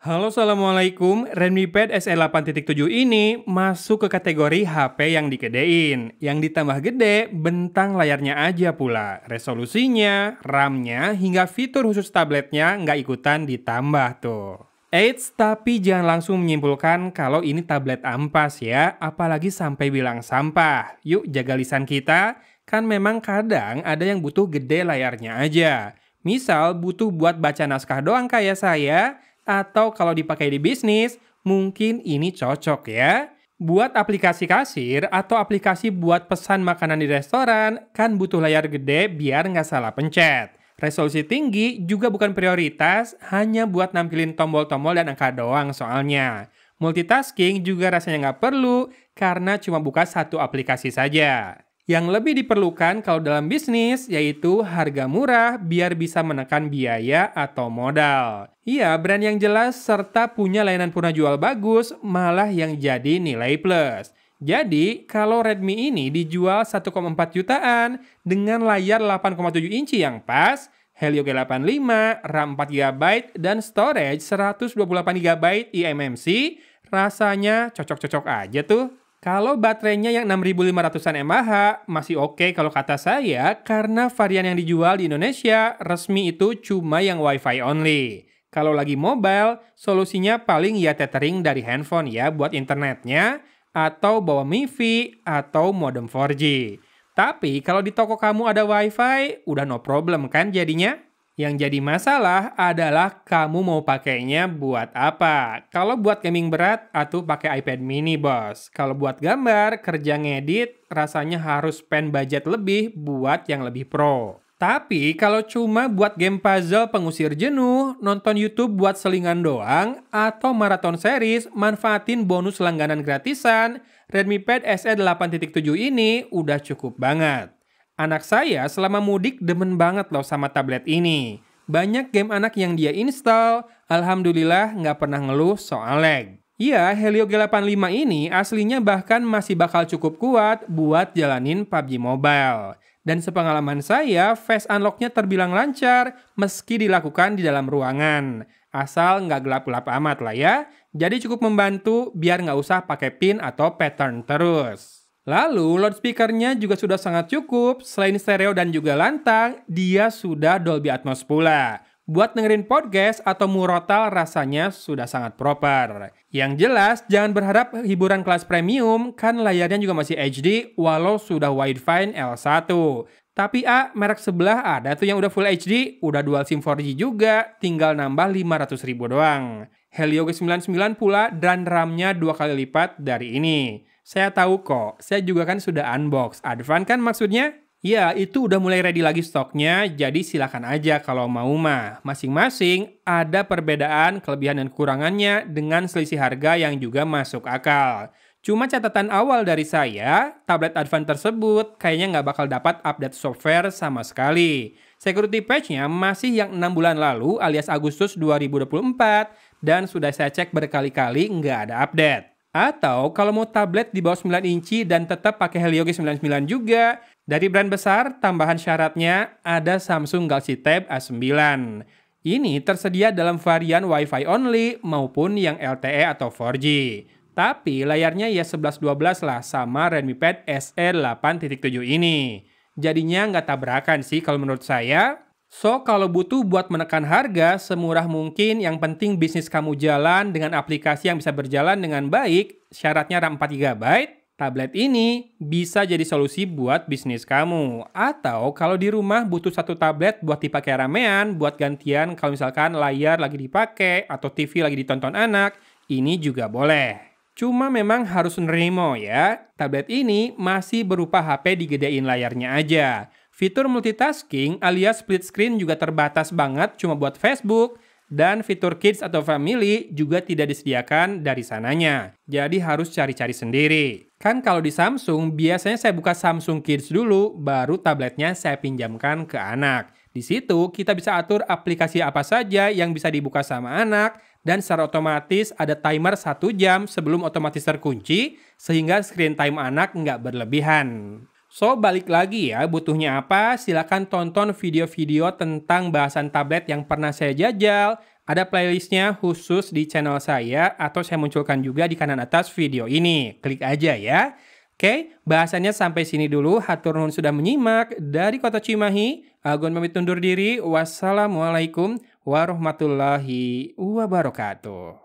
Halo, Assalamualaikum. Redmi Pad SE 8.7 ini masuk ke kategori HP yang digedein. Yang ditambah gede, bentang layarnya aja pula. Resolusinya, RAM-nya, hingga fitur khusus tabletnya nggak ikutan ditambah tuh. Eits, tapi jangan langsung menyimpulkan kalau ini tablet ampas ya, apalagi sampai bilang sampah. Yuk jaga lisan kita, kan memang kadang ada yang butuh gede layarnya aja. Misal butuh buat baca naskah doang kayak saya, atau kalau dipakai di bisnis, mungkin ini cocok ya. Buat aplikasi kasir atau aplikasi buat pesan makanan di restoran, kan butuh layar gede biar nggak salah pencet. Resolusi tinggi juga bukan prioritas, hanya buat nampilin tombol-tombol dan angka doang soalnya. Multitasking juga rasanya nggak perlu, karena cuma buka satu aplikasi saja. Yang lebih diperlukan kalau dalam bisnis yaitu harga murah biar bisa menekan biaya atau modal. Iya, brand yang jelas serta punya layanan purna jual bagus malah yang jadi nilai plus. Jadi, kalau Redmi ini dijual 1,4 jutaan dengan layar 8,7 inci yang pas, Helio G85, RAM 4 GB, dan storage 128 GB eMMC, rasanya cocok-cocok aja tuh. Kalau baterainya yang 6500-an mAh masih oke kalau kata saya karena varian yang dijual di Indonesia resmi itu cuma yang Wi-Fi only. Kalau lagi mobile, solusinya paling ya tethering dari handphone ya buat internetnya atau bawa MiFi atau modem 4G. Tapi kalau di toko kamu ada Wi-Fi, udah no problem kan jadinya? Yang jadi masalah adalah kamu mau pakainya buat apa. Kalau buat gaming berat, atau pakai iPad mini bos. Kalau buat gambar, kerja ngedit, rasanya harus spend budget lebih buat yang lebih pro. Tapi kalau cuma buat game puzzle pengusir jenuh, nonton YouTube buat selingan doang, atau maraton series, manfaatin bonus langganan gratisan, Redmi Pad SE 8.7 ini udah cukup banget. Anak saya selama mudik demen banget loh sama tablet ini. Banyak game anak yang dia install, alhamdulillah nggak pernah ngeluh soal lag. Iya, Helio G85 ini aslinya bahkan masih bakal cukup kuat buat jalanin PUBG Mobile. Dan sepengalaman saya, face unlock-nya terbilang lancar meski dilakukan di dalam ruangan. Asal nggak gelap-gelap amat lah ya, jadi cukup membantu biar nggak usah pakai pin atau pattern terus. Lalu, loudspeakernya juga sudah sangat cukup, selain stereo dan juga lantang, dia sudah Dolby Atmos pula. Buat dengerin podcast atau murotal rasanya sudah sangat proper. Yang jelas, jangan berharap hiburan kelas premium, kan layarnya juga masih HD walau sudah widefine L1. Tapi merek sebelah ada tuh yang udah Full HD, udah dual SIM 4G juga, tinggal nambah 500.000 doang. Helio G99 pula dan RAM-nya 2 kali lipat dari ini. Saya tahu kok, saya juga kan sudah unbox. Advan kan maksudnya? Ya, itu udah mulai ready lagi stoknya, jadi silakan aja kalau mau mah. Masing-masing ada perbedaan, kelebihan dan kekurangannya dengan selisih harga yang juga masuk akal. Cuma catatan awal dari saya, tablet Advan tersebut kayaknya nggak bakal dapat update software sama sekali. Security patch-nya masih yang 6 bulan lalu alias Agustus 2024 dan sudah saya cek berkali-kali nggak ada update. Atau kalau mau tablet di bawah 9 inci dan tetap pakai Helio G99 juga, dari brand besar tambahan syaratnya ada Samsung Galaxy Tab A9. Ini tersedia dalam varian Wi-Fi only maupun yang LTE atau 4G. Tapi layarnya ya 11-12 lah sama Redmi Pad SE 8.7 ini. Jadinya nggak tabrakan sih kalau menurut saya. So, kalau butuh buat menekan harga semurah mungkin, yang penting bisnis kamu jalan dengan aplikasi yang bisa berjalan dengan baik, syaratnya RAM 4 GB, tablet ini bisa jadi solusi buat bisnis kamu. Atau kalau di rumah butuh satu tablet buat dipakai ramean, buat gantian kalau misalkan layar lagi dipakai atau TV lagi ditonton anak, ini juga boleh. Cuma memang harus nerimo ya, tablet ini masih berupa HP digedein layarnya aja. Fitur multitasking alias split screen juga terbatas banget cuma buat Facebook, dan fitur kids atau family juga tidak disediakan dari sananya. Jadi harus cari-cari sendiri. Kan kalau di Samsung, biasanya saya buka Samsung Kids dulu, baru tabletnya saya pinjamkan ke anak. Di situ kita bisa atur aplikasi apa saja yang bisa dibuka sama anak, dan secara otomatis ada timer 1 jam sebelum otomatis terkunci, sehingga screen time anak nggak berlebihan. So, balik lagi ya, butuhnya apa? Silakan tonton video-video tentang bahasan tablet yang pernah saya jajal, Ada playlistnya khusus di channel saya atau saya munculkan juga di kanan atas video ini. Klik aja ya. Oke, bahasannya sampai sini dulu. Hatur nuhun sudah menyimak. Dari Kota Cimahi, Agun pamit undur diri. Wassalamualaikum warahmatullahi wabarakatuh.